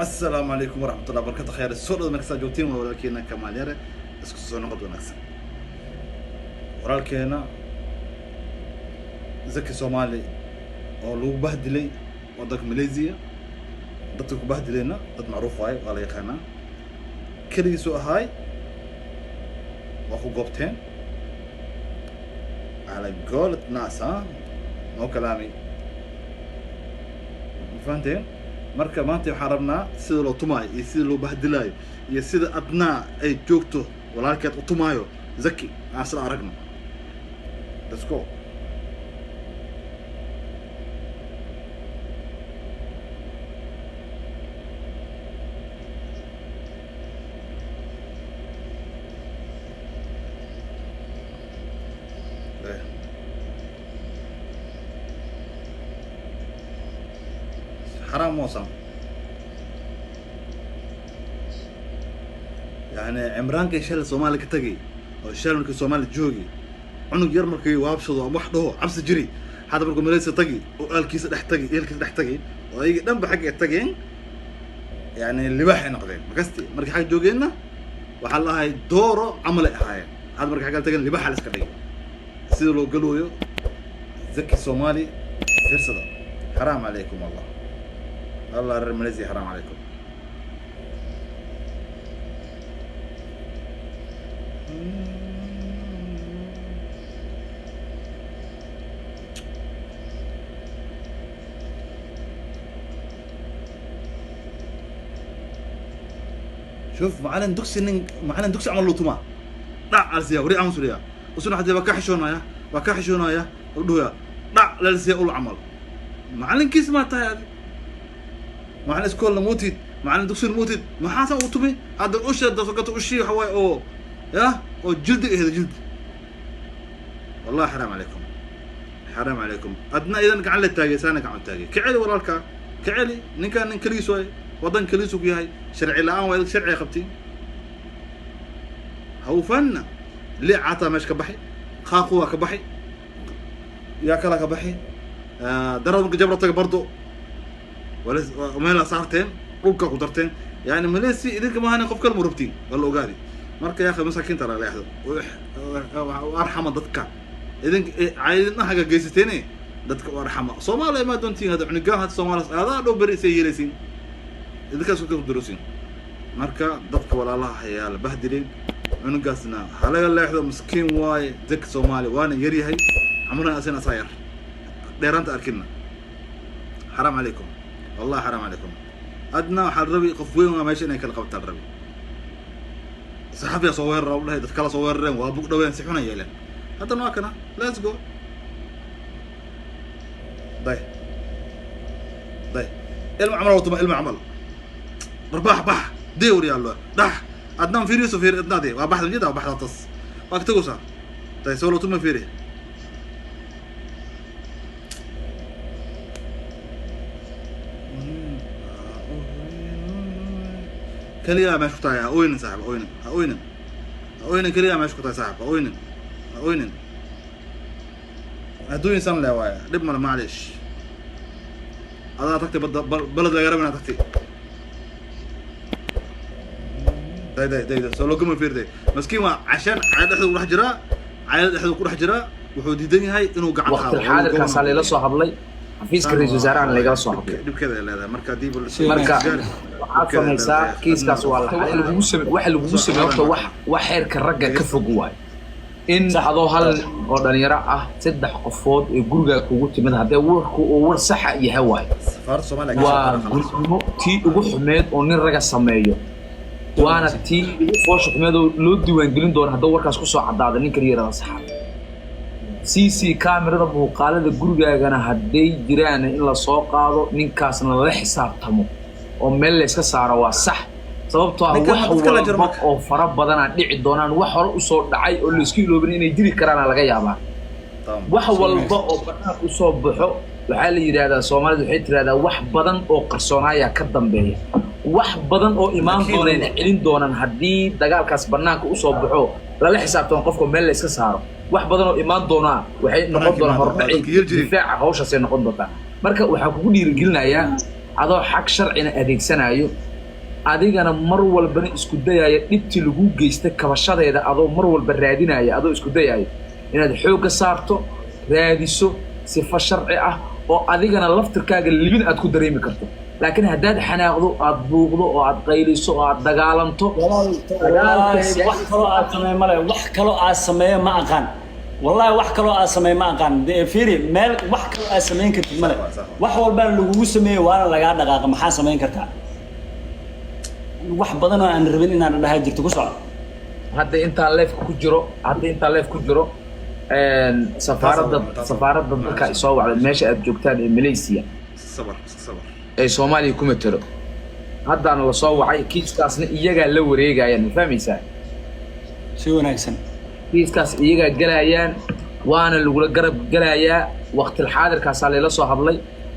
السلام عليكم ورحمة الله وبركاته. خير السورة مركز جوتين ولكن كمال يرى اسكسو نقد ونكسر ولكن زكي سومالي oo lagu bahdilay wadanka Malaysia dadku ku bahdilayna dad macruuf waay wala yaqaana kaliisu ahay waa ku goobteen على قولة ناسا مو كلامي فهمتين marka maanta waxaan rabnaa sida loo tumaayo iyo sida loo bahdilaayo iyo sida adnaa ay joogto walaalkeed u tumaayo zaki aan sida aragno let's go حرام موسم يعني عمران كي شال الصومالي كتجي أو شال من الصومالي جوجي عنو يرمر كي وابشض ومحضه عبس جري هذا بركو مليس تجي وقال كيس نحتاجي إيه الكيس نحتاجي ويجي دم بحق التجين يعني اللي بحي نقدين مكستي مركي حاجة جوجينا وحلا هاي دوره عمل هاي هذا مركي حاجة التجين اللي بحي لسكدي سيدو لو قالوا يو زكي الصومالي غير صدا حرام عليكم والله الله الماليزي حرام عليكم شوف معنا ندكس عمل له طمع لا على وري عم سوريا وسنا حتى بكحشونا يا ودويا لا للسيا اول عمل معلن كيس ما تاي معنا اسكول موتيد معنا دكسور موتيد ما حاسه وتمي هذا الوش هذا سقط وشي حواي او يا او جلد هذا جلد والله حرام عليكم ادنا اذا قاعد لتاغي سانك عم تاغي كعلي ورالك كعلي نكان كليسو ودن كليسو ياهي شرعي الان وهذا شرعي خبتي هو فن لي عطا مش كبحي خاقوا كبحي يا كلا كبحي درب جبرتك برضو ومالا صارتين قولك قدرتين يعني مليسي إذا كما هاني قف كل مربتين قالوا قاري مركا يا أخي مساكين ترى لا يحضر وأرحم ضدك إذا عايزنا حاجة جيستيني ضدك وأرحم صومالي ما دونتين هذا عنقاه هذا صومالي هذا لو بري سيريسين إذا كان سكتوا دروسين مركا ضدك ولا الله حيال بهدلين عنقاسنا هلا يلا يحضر مسكين واي ذك صومالي وانا يري هاي عمرنا أسينا صاير ديرانت أركنا حرام عليكم والله حرام عليكم أدنى حربي قفوين وما ماشي ناكل قبض الربي صحفي صور والله إذا تكلا صور وأبوك دوين سحونا يلين هذا ما كنا let's go ضي المعمل وطبع المعمل رباح بح ديوري الله دح أدنى فيريس وفير أدنى دي وبحث من جدا وبحث تص وقتكوا صار ضي سولو تم فيري كليا ما شفتها يا أوين صاحب أوين كليا ما شفتها صاحب أوين هدوين سنة لا وايا لب معلش هذا تكتي بلد غير من تكتي داي سولو كم فير داي مسكين عشان عاد أحد يروح جراء وحودي الدنيا هاي إنه قاعد وقت الحاضر كان صار لي صاحب لي حفيز كرئيس وزراء اللي قال صاحب بكذا لا مركا دي مركا عفوا كيس والله waxa lagu sameeyo wax xeerka ragga ka fog waay in dhacdo hal oo dhalinyaro ah saddex qofood ee guriga kugu timid hadee warku oo war sax yahay waay safar Soomaaliya waa tii ugu xumeed oo nin raga sameeyo waana tii ugu foosho xumeed oo loo diiwaan gelin doono hadii warkaas ku soo cadaada ninka yaraada sax CC kaamirada muuqaalada gurigaagana hadday jiraan in la soo qaado ninkaasna la xisaabtamo oo meel la iska saaro waa sax sababtoo ah wax oo fara badan aan dhici doonaan wax hore u soo dhacay oo la isku iloobin inay diri karaan laga yaabaa wax walba oo banaanka u soo baxo waxa la yiraahdaa Soomaalidu waxay tiraahdaa wax badan oo qarsoonaya ka dambeeya wax badan oo imaan doonaan cilin doonaan hadii dagaalkaas banaanka u soo baxo la xisaabtan qofka meel la iska saaro wax badan oo imaan doona waxay noqon doonaan horbaci difaaca hawsha say noqon doontaa marka waxa kugu dhiirigelinayaa adoo xaq sharcina adeegsanayo adigana mar walbana isku dayaya dhibti lagu geystay kabashadeeda adoo mar walba raadinaya adoo isku dayaya inaad xoog ka saarto raadiso sifa sharci ah oo adigana laftirkaaga libin aad ku dareemi karto laakiin haddaad xanaaqdo aad buuqdo oo aad qayliso oo aad dagaalanto wax kaloo aad sameey male wax kaloo aad sameey ma aqaan wallahi wax kaloo aad sameey ma aqaan fiiri meel wax kaloo aad sameyn kartid male wax walba lagu sameeyo waana laga dhaqaaq maxaa sameyn kartaa wax badan oo aan rabin inaan dhahay jirto ku socdo hadda inta leef ku jiro safaaradda dalka soo wacday meesha aad joogtaan ee Malaysia صبر ee Soomaaliya kuma tiro haddana la soo wacay kiiskaasna iyaga la wareegayaan fahmaysaa si wanaagsan kiiskaas iyaga galayaan waana lagu garab galayaa waqti xaadirkaas la soo hadlay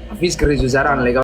xafiiska ra'iisul wasaaraha